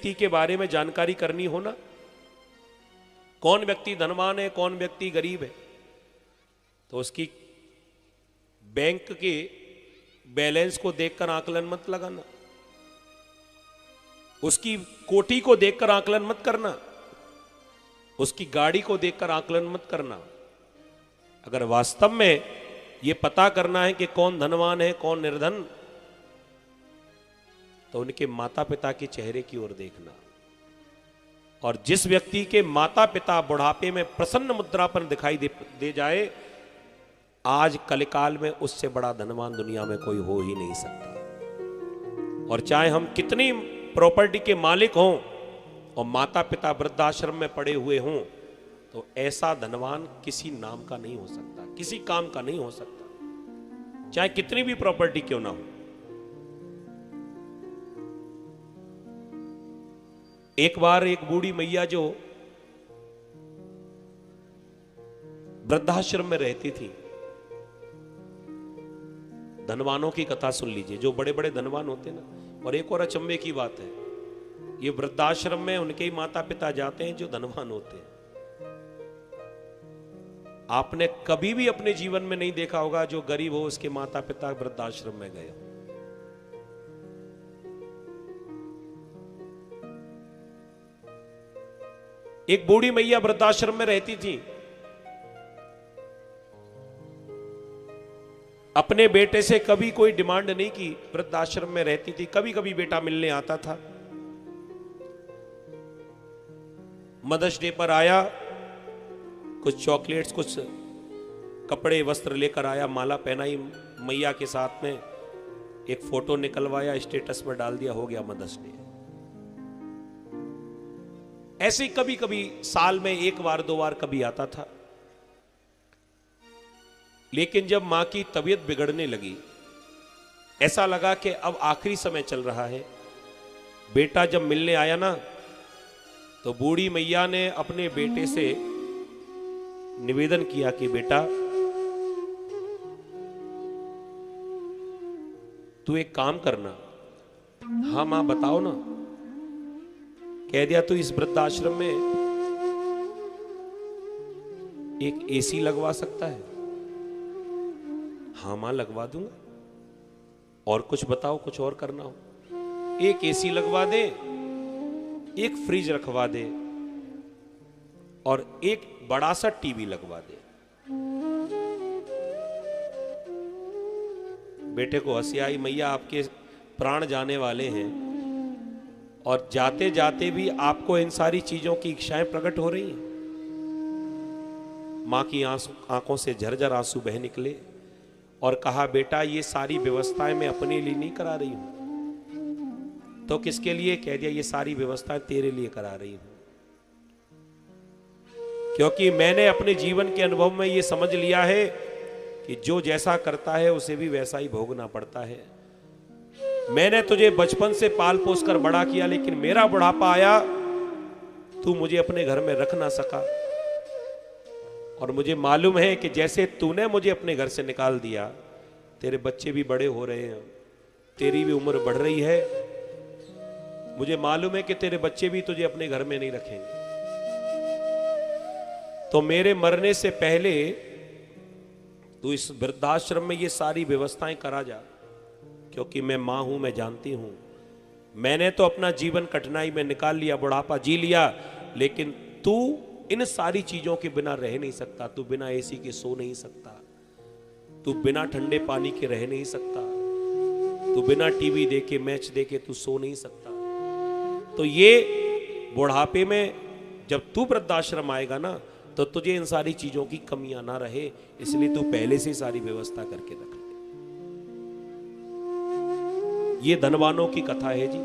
व्यक्ति के बारे में जानकारी करनी हो ना, कौन व्यक्ति धनवान है, कौन व्यक्ति गरीब है, तो उसकी बैंक के बैलेंस को देखकर आकलन मत लगाना, उसकी कोठी को देखकर आकलन मत करना, उसकी गाड़ी को देखकर आकलन मत करना। अगर वास्तव में यह पता करना है कि कौन धनवान है कौन निर्धन, तो उनके माता पिता के चेहरे की ओर देखना। और जिस व्यक्ति के माता पिता बुढ़ापे में प्रसन्न मुद्रा पर दिखाई दे जाए, आज कलिकाल में उससे बड़ा धनवान दुनिया में कोई हो ही नहीं सकता। और चाहे हम कितनी प्रॉपर्टी के मालिक हों और माता पिता वृद्धाश्रम में पड़े हुए हों, तो ऐसा धनवान किसी नाम का नहीं हो सकता, किसी काम का नहीं हो सकता, चाहे कितनी भी प्रॉपर्टी क्यों ना हो। एक बार एक बूढ़ी मैया जो वृद्धाश्रम में रहती थी, धनवानों की कथा सुन लीजिए, जो बड़े बड़े धनवान होते ना। और एक और अचंभे की बात है, ये वृद्धाश्रम में उनके ही माता पिता जाते हैं जो धनवान होते हैं। आपने कभी भी अपने जीवन में नहीं देखा होगा जो गरीब हो उसके माता पिता वृद्धाश्रम में गए। एक बूढ़ी मैया वृद्धाश्रम में रहती थी, अपने बेटे से कभी कोई डिमांड नहीं की, वृद्धाश्रम में रहती थी, कभी कभी बेटा मिलने आता था। मदर्स डे पर आया, कुछ चॉकलेट्स कुछ कपड़े वस्त्र लेकर आया, माला पहनाई मैया के साथ में, एक फोटो निकलवाया, स्टेटस पर डाल दिया, हो गया मदर्स डे। ऐसे कभी कभी साल में एक बार दो बार कभी आता था। लेकिन जब मां की तबीयत बिगड़ने लगी, ऐसा लगा कि अब आखिरी समय चल रहा है, बेटा जब मिलने आया ना, तो बूढ़ी मैया ने अपने बेटे से निवेदन किया कि बेटा तू एक काम करना। हाँ मां बताओ ना। कह दिया तू इस वृद्धाश्रम में एक एसी लगवा सकता है। हाँ मां लगवा दूंगा। और कुछ बताओ, कुछ और करना हो। एक एसी लगवा दे, एक फ्रिज रखवा दे और एक बड़ा सा टीवी लगवा दे। बेटे को हंसी आई, मैया आपके प्राण जाने वाले हैं और जाते जाते भी आपको इन सारी चीजों की इच्छाएं प्रकट हो रही हैं। मां की आंखों से झरझर आंसू बह निकले और कहा बेटा ये सारी व्यवस्थाएं मैं अपने लिए नहीं करा रही हूं। तो किसके लिए? कह दिया ये सारी व्यवस्थाएं तेरे लिए करा रही हूं, क्योंकि मैंने अपने जीवन के अनुभव में ये समझ लिया है कि जो जैसा करता है उसे भी वैसा ही भोगना पड़ता है। मैंने तुझे बचपन से पाल पोस कर बड़ा किया, लेकिन मेरा बुढ़ापा आया, तू मुझे अपने घर में रख ना सका। और मुझे मालूम है कि जैसे तूने मुझे अपने घर से निकाल दिया, तेरे बच्चे भी बड़े हो रहे हैं, तेरी भी उम्र बढ़ रही है, मुझे मालूम है कि तेरे बच्चे भी तुझे अपने घर में नहीं रखेंगे। तो मेरे मरने से पहले तू इस वृद्धाश्रम में ये सारी व्यवस्थाएं करा जा, क्योंकि मैं मां हूं, मैं जानती हूं। मैंने तो अपना जीवन कठिनाई में निकाल लिया, बुढ़ापा जी लिया, लेकिन तू इन सारी चीजों के बिना रह नहीं सकता। तू बिना एसी के सो नहीं सकता, तू बिना ठंडे पानी के रह नहीं सकता, तू बिना टीवी देखे मैच देखे तू सो नहीं सकता। तो ये बुढ़ापे में जब तू वृद्धाश्रम आएगा ना, तो तुझे इन सारी चीजों की कमियां ना रहे, इसलिए तू पहले से सारी व्यवस्था करके रख ले। ये धनवानों की कथा है जी।